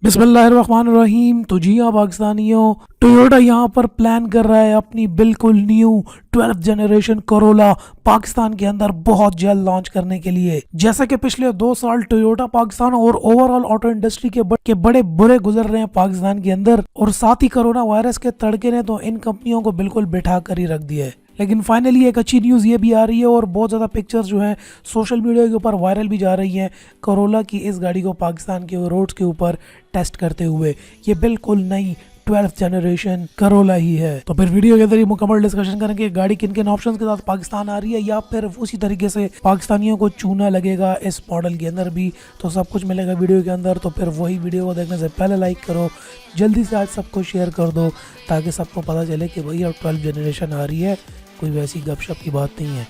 बिस्मिल्लाहिर्रहमानिर्रहीम। तो जी हाँ पाकिस्तानियों, टोयोटा यहाँ पर प्लान कर रहा है अपनी बिल्कुल new 12th generation Corolla Pakistan के अंदर बहुत जल्द लॉन्च करने के लिए। जैसा कि पिछले 2 साल टोयोटा पाकिस्तान और ओवरऑल ऑटो इंडस्ट्री के बड़े बुरे गुजर रहे हैं पाकिस्तान के अंदर, और साथ ही कोरोना वायरस के तड़के ने तो इन कंपनियों को बिल्कुल बिठा कर ही रख दिया है। लेकिन फाइनली एक अच्छी न्यूज़ ये भी आ रही है और बहुत ज़्यादा पिक्चर्स जो हैं सोशल मीडिया के ऊपर वायरल भी जा रही हैं कोरोला की इस गाड़ी को पाकिस्तान के रोड्स के ऊपर टेस्ट करते हुए। ये बिल्कुल नई 12th जनरेशन करोला ही है। तो फिर वीडियो के अंदर ही मुकम्मल डिस्कशन करेंगे गाड़ी किन किन ऑप्शंस के साथ पाकिस्तान आ रही है, या फिर उसी तरीके से पाकिस्तानियों को चूना लगेगा इस मॉडल के अंदर भी। तो सब कुछ मिलेगा वीडियो के अंदर। तो फिर वही वीडियो को देखने से पहले लाइक करो, जल्दी से आज सबको शेयर कर दो ताकि सबको पता चले कि भाई अब 12th जनरेशन आ रही है, कोई वैसी गपशप की बात नहीं है।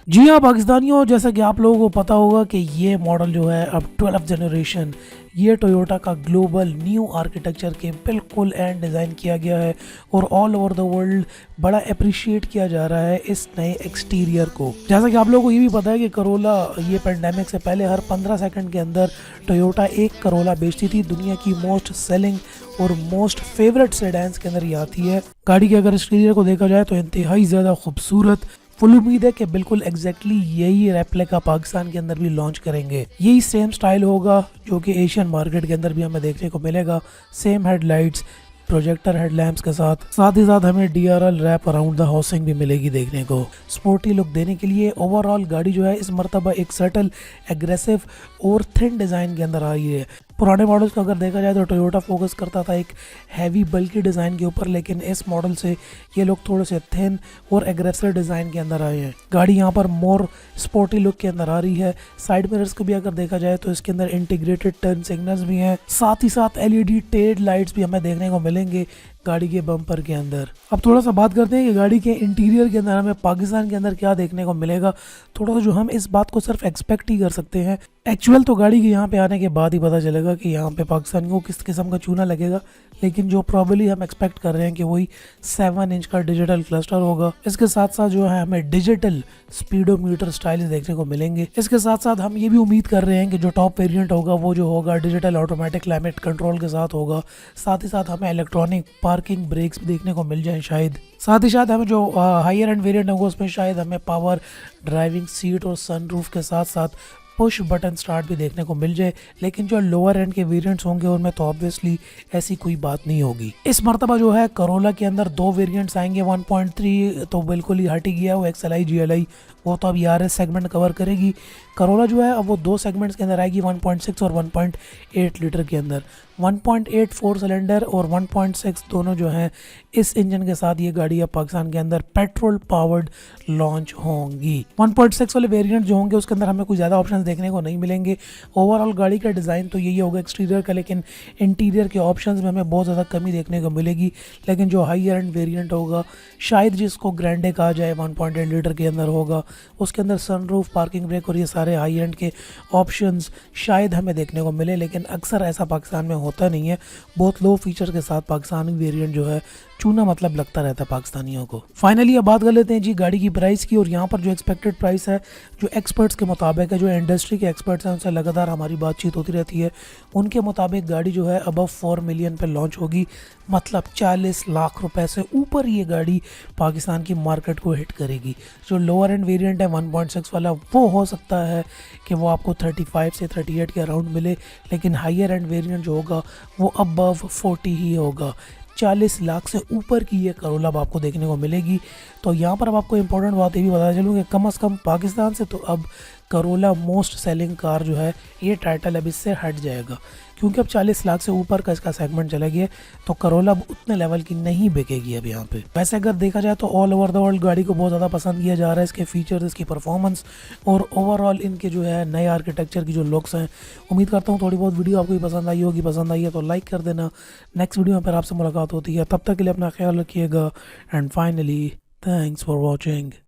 जी हाँ पाकिस्तानियों, जैसा कि आप लोगों को पता होगा कि ये मॉडल जो है अब 12th जनरेशन, ये टोयोटा का ग्लोबल न्यू आर्किटेक्चर के बिल्कुल एंड डिज़ाइन किया गया है और ऑल ओवर द वर्ल्ड बड़ा अप्रिशिएट किया जा रहा है इस नए एक्सटीरियर को। जैसा कि आप लोगों को ये भी पता है कि करोला ये पेंडेमिक से पहले हर 15 सेकंड के अंदर टोयोटा एक करोला बेचती थी। दुनिया की मोस्ट सेलिंग और मोस्ट फेवरेट सेडान्स के अंदर ये आती है। गाड़ी के अगर एक्सटीरियर को देखा जाए तो इंतहाई ज़्यादा खूबसूरत। फुल उम्मीद है कि बिल्कुल एग्जैक्टली यही रेप्लिका पाकिस्तान के अंदर भी लॉन्च करेंगे। यही सेम स्टाइल होगा जो कि एशियन मार्केट के अंदर भी हमें देखने को मिलेगा। सेम हेडलाइट्स, प्रोजेक्टर हेडलैम्प्स के साथ ही साथ हमें DRL wrap around the housing भी मिलेगी देखने को। स्पोर्टी लुक देने के लिए ओवरऑल गाड़ी जो है इस मरतबा एक सटल, एग्रेसिव और थिन डिज़ाइन के अंदर आई है। पुराने मॉडल्स को अगर देखा जाए तो टोयोटा फोकस करता था एक हैवी बल्कि डिज़ाइन के ऊपर, लेकिन इस मॉडल से ये लोग थोड़े से थिन और एग्रेसिव डिज़ाइन के अंदर आए हैं। गाड़ी यहाँ पर मोर स्पोर्टी लुक के अंदर आ रही है। साइड मिरर्स को भी अगर देखा जाए तो इसके अंदर इंटीग्रेटेड टर्न सिग्नल्स भी हैं, साथ ही साथ LED टेल लाइट्स भी हमें देखने को मिलेंगे गाड़ी के बम्पर के अंदर। अब थोड़ा सा बात करते हैं कि गाड़ी के इंटीरियर के अंदर हमें पाकिस्तान के अंदर क्या देखने को मिलेगा। थोड़ा सा जो हम इस बात को सिर्फ एक्सपेक्ट ही कर सकते हैं, एक्चुअल तो गाड़ी के यहाँ पे आने के बाद ही पता चलेगा कि यहाँ पे पाकिस्तानियों को किस किस्म का चूना लगेगा। लेकिन जो प्रॉब्ली हम एक्सपेक्ट कर रहे हैं कि वही 7 इंच का डिजिटल क्लस्टर होगा। इसके साथ साथ जो है हमें डिजिटल स्पीडोमीटर स्टाइल देखने को मिलेंगे। इसके साथ साथ हम ये भी उम्मीद कर रहे हैं कि जो टॉप वेरिएंट होगा वो जो होगा डिजिटल ऑटोमेटिक क्लाइमेट कंट्रोल के साथ होगा। साथ ही साथ हमें इलेक्ट्रॉनिक पार्किंग ब्रेक्स भी देखने को मिल जाए शायद। साथ ही साथ हमें जो हायर एंड वेरिएंट होगा उसमें शायद हमें पावर ड्राइविंग सीट और सनरूफ के साथ साथ पुश बटन स्टार्ट भी देखने को मिल जाए। लेकिन जो लोअर एंड के वेरिएंट्स होंगे उनमें तो ऑब्वियसली ऐसी कोई बात नहीं होगी। इस मरतबा जो है करोला के अंदर 2 वेरिएंट्स आएंगे। 1.3 तो बिल्कुल ही हट ही गया, वो XLI GLI, वो तो अब RS सेगमेंट कवर करेगी। करोला जो है अब वो 2 सेगमेंट्स के अंदर आएगी, 1.6 और 1.8 लीटर के अंदर। 1.8 4 सिलेंडर और 1.6 दोनों जो हैं इस इंजन के साथ ये गाड़ी अब पाकिस्तान के अंदर पेट्रोल पावर्ड लॉन्च होंगी। 1.6 वाले वेरिएंट जो होंगे उसके अंदर हमें कुछ ज़्यादा ऑप्शंस देखने को नहीं मिलेंगे। ओवरऑल गाड़ी का डिज़ाइन तो यही होगा एक्सटीरियर का, लेकिन इंटीरियर के ऑप्शंस में हमें बहुत ज़्यादा कमी देखने को मिलेगी। लेकिन जो हायर एंड वेरिएंट होगा शायद जिसको ग्रैंडे कहा जाए 1.8 लीटर के अंदर होगा, उसके अंदर सनरूफ, पार्किंग ब्रेक और ये सारे हाई एंड के ऑप्शंस शायद हमें देखने को मिले। लेकिन अक्सर ऐसा पाकिस्तान में होता नहीं है। बहुत लो फीचर के साथ पाकिस्तानी वेरिएंट जो है चूना मतलब लगता रहता है पाकिस्तानियों को। फाइनली अब बात कर लेते हैं जी गाड़ी की प्राइस की। और यहाँ पर जो एक्सपेक्टेड प्राइस है जो एक्सपर्ट्स के मुताबिक है, जो इंडस्ट्री के एक्सपर्ट्स हैं उनसे लगातार हमारी बातचीत होती रहती है, उनके मुताबिक गाड़ी जो है अबव 4 मिलियन पे लॉन्च होगी। मतलब 40 लाख रुपए से ऊपर ये गाड़ी पाकिस्तान की मार्केट को हिट करेगी। जो लोअर एंड वेरिएंट है 1.6 वाला, वो हो सकता है कि वो आपको 35 से 38 के अराउंड मिले, लेकिन हायर एंड वेरिएंट जो होगा वो अबव 40 ही होगा। 40 लाख से ऊपर की ये करोला अब आपको देखने को मिलेगी। तो यहाँ पर अब आपको इंपॉर्टेंट बात ये भी बता चलूँ कि कम से कम पाकिस्तान से तो अब करोला मोस्ट सेलिंग कार जो है ये टाइटल अब इससे हट जाएगा, क्योंकि अब 40 लाख से ऊपर का इसका सेगमेंट चला गया। तो करोला अब उतने लेवल की नहीं बिकेगी अब यहाँ पे। वैसे अगर देखा जाए तो ऑल ओवर द वर्ल्ड गाड़ी को बहुत ज़्यादा पसंद किया जा रहा है, इसके फीचर्स, इसकी परफॉर्मेंस और ओवरऑल इनके जो है नए आर्किटेक्चर की जो लुक्स हैं। उम्मीद करता हूँ थोड़ी बहुत वीडियो आपको भी पसंद आई होगी। पसंद आई है तो लाइक कर देना। नेक्स्ट वीडियो में फिर आपसे मुलाकात होती है, तब तक के लिए अपना ख्याल रखिएगा। And finally thanks for watching.